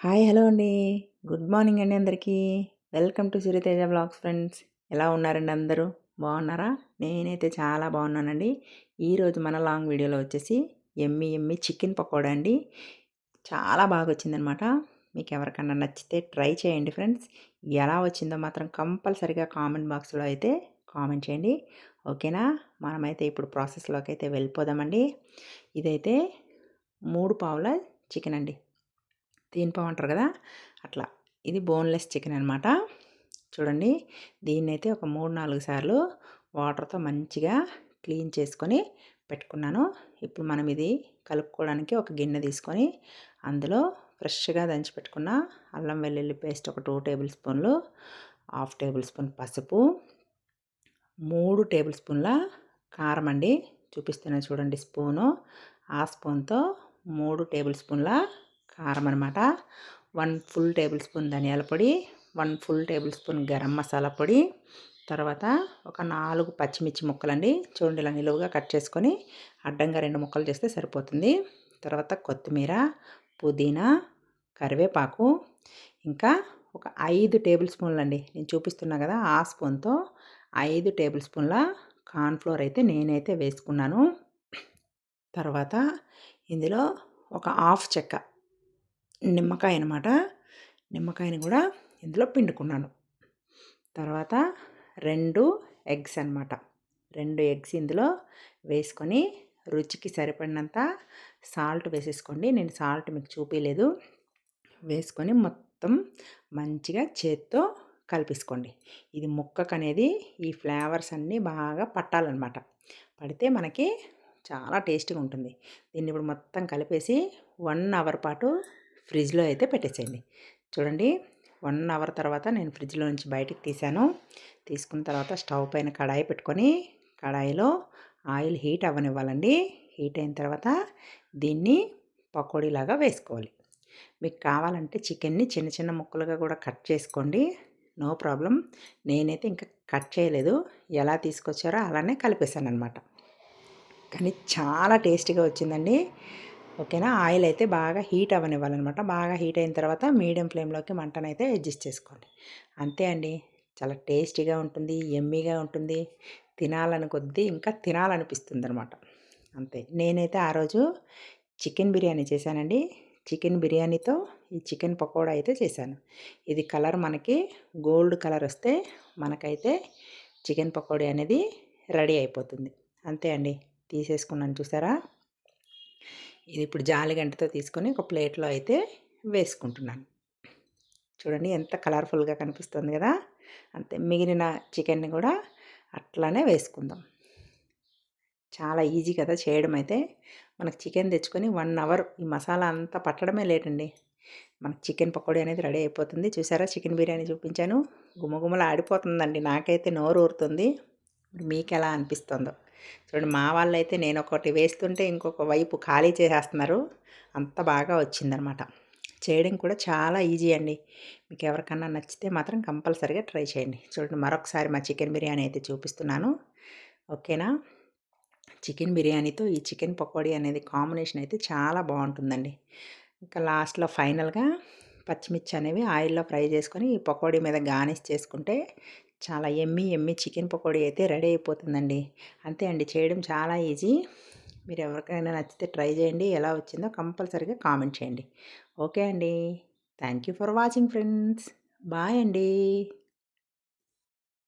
Hi hello అండి. Good morning అండి అందరికీ. Welcome to Siriteja vlogs friends. ఎలా ఉన్నారండి అందరూ? బాగున్నారా? నేనైతే చాలా బాగున్నానండి. ఈరోజు మన లాంగ్ వీడియోలో వచ్చేసి ఎమ్మి ఎమ్మి చికెన్ పకోడా అండి. చాలా బాగా వచ్చిందనమాట. మీకు ఎవరికన్నా నచ్చితే ట్రై చేయండి ఫ్రెండ్స్. ఎలా వచ్చిందో మాత్రం కంపల్సరీగా కామెంట్ బాక్స్లో అయితే కామెంట్ చేయండి. ఓకేనా? మనమైతే ఇప్పుడు ప్రాసెస్లోకి అయితే వెళ్ళిపోదామండి. ఇదైతే 3 పావుల చికెన్ అండి. తీనిపావు అంటారు కదా, అట్లా. ఇది బోన్లెస్ చికెన్ అనమాట. చూడండి, దీన్నైతే ఒక 3-4 సార్లు వాటర్తో మంచిగా క్లీన్ చేసుకొని పెట్టుకున్నాను. ఇప్పుడు మనం ఇది కలుపుకోవడానికి ఒక గిన్నె తీసుకొని అందులో ఫ్రెష్గా దంచి పెట్టుకున్న అల్లం వెల్లుల్లి పేస్ట్ ఒక 2 టేబుల్ స్పూన్లు, 1/2 టేబుల్ స్పూన్ పసుపు, 3 టేబుల్ స్పూన్ల కారం అండి. చూపిస్తున్నా చూడండి స్పూను. ఆ స్పూన్తో 3 టేబుల్ స్పూన్ల కారం అనమాట. 1 ఫుల్ టేబుల్ స్పూన్ ధనియాల పొడి, 1 full table spoon garam masala పొడి, తర్వాత ఒక 4 పచ్చిమిర్చి ముక్కలండి. చూడండి, ఇలా నిలువుగా కట్ చేసుకొని అడ్డంగా 2 ముక్కలు చేస్తే సరిపోతుంది. తర్వాత కొత్తిమీర, పుదీనా, కరివేపాకు, ఇంకా ఒక 5 టేబుల్ స్పూన్లు అండి. నేను చూపిస్తున్నా కదా, ఆ స్పూన్తో 5 టేబుల్ స్పూన్ల కార్న్‌ఫ్లోర్ అయితే నేనైతే వేసుకున్నాను. తర్వాత ఇందులో ఒక హాఫ్ చెక్క నిమ్మకాయ అనమాట. నిమ్మకాయని కూడా ఇందులో పిండుకున్నాను. తర్వాత 2 ఎగ్స్ అనమాట. 2 ఎగ్స్ ఇందులో వేసుకొని రుచికి సరిపడినంత సాల్ట్ వేసేసుకోండి. నేను సాల్ట్ మీకు చూపించలేదు. వేసుకొని మొత్తం మంచిగా చేత్తో కలిపేసుకోండి. ఇది ముక్కకనేది ఈ ఫ్లేవర్స్ అన్నీ బాగా పట్టాలన్నమాట. పడితే మనకి చాలా టేస్టీగా ఉంటుంది. దీన్ని ఇప్పుడు మొత్తం కలిపేసి 1 అవర్ పాటు ఫ్రిడ్జ్లో అయితే పెట్టేసేయండి. చూడండి, 1 అవర్ తర్వాత నేను ఫ్రిడ్జ్లో నుంచి బయటికి తీసాను. తీసుకున్న తర్వాత స్టవ్ పైన కడాయి పెట్టుకొని కడాయిలో ఆయిల్ హీట్ అవ్వనివ్వాలండి. హీట్ అయిన తర్వాత దీన్ని పకోడీలాగా వేసుకోవాలి. మీకు కావాలంటే చికెన్ని చిన్న చిన్న ముక్కలుగా కూడా కట్ చేసుకోండి, నో ప్రాబ్లం. నేనైతే ఇంకా కట్ చేయలేదు. ఎలా తీసుకొచ్చారో అలానే కలిపేశాను అనమాట. కానీ చాలా టేస్టీగా వచ్చిందండి. ఓకేనా? ఆయిల్ అయితే బాగా హీట్ అవ్వనివ్వాలన్నమాట. బాగా హీట్ అయిన తర్వాత మీడియం ఫ్లేమ్లోకి మంటనైతే అడ్జస్ట్ చేసుకోండి. అంతే అండి. చాలా టేస్టీగా ఉంటుంది, యమ్మీగా ఉంటుంది. తినాలని కొద్దీ ఇంకా తినాలనిపిస్తుంది అనమాట. అంతే. నేనైతే ఆ రోజు చికెన్ బిర్యానీ చేశానండి. చికెన్ బిర్యానీతో ఈ చికెన్ పకోడా అయితే చేశాను. ఇది కలర్ మనకి గోల్డ్ కలర్ వస్తే మనకైతే చికెన్ పకోడీ అనేది రెడీ అయిపోతుంది. అంతే అండి. తీసేసుకున్నాను చూసారా? ఇది ఇప్పుడు జాలిగంటతో తీసుకొని ఒక ప్లేట్లో అయితే వేసుకుంటున్నాను. చూడండి, ఎంత కలర్ఫుల్గా కనిపిస్తుంది కదా. అంతే. మిగిలిన చికెన్ని కూడా అట్లానే వేసుకుందాం. చాలా ఈజీ కదా చేయడం అయితే. మనకు చికెన్ తెచ్చుకొని 1 అవర్ ఈ మసాలా అంతా పట్టడమే లేటండి. మనకు చికెన్ పకోడీ అనేది రెడీ అయిపోతుంది. చూసారా, చికెన్ బిర్యానీ చూపించాను. గుమగుమలు ఆడిపోతుందండి. నాకైతే నోరు ఊరుతుంది. మీకు ఎలా అనిపిస్తుందో చూడండి. మా వాళ్ళైతే నేను ఒకటి వేస్తుంటే ఇంకొక వైపు ఖాళీ చేసేస్తున్నారు. అంత బాగా వచ్చిందనమాట. చేయడం కూడా చాలా ఈజీ అండి. మీకు ఎవరికన్నా నచ్చితే మాత్రం కంపల్సరీగా ట్రై చేయండి. చూడండి, మరొకసారి మా చికెన్ బిర్యానీ అయితే చూపిస్తున్నాను. ఓకేనా? చికెన్ బిర్యానీతో ఈ చికెన్ పకోడీ అనేది కాంబినేషన్ అయితే చాలా బాగుంటుందండి. ఇంకా లాస్ట్‌లో ఫైనల్‌గా పచ్చిమిర్చి అనేవి ఆయిల్‌లో ఫ్రై చేసుకొని ఈ పకోడీ మీద గార్నిష్ చేసుకుంటే చాలా యమ్మీ చికెన్ పకోడీ అయితే రెడీ అయిపోతుందండి. అంతే అండి. చేయడం చాలా ఈజీ. మీరు ఎవరికైనా నచ్చితే ట్రై చేయండి. ఎలా వచ్చిందో కంపల్సరీగా కామెంట్ చేయండి. ఓకే అండి. Thank you for watching friends. Bye అండి.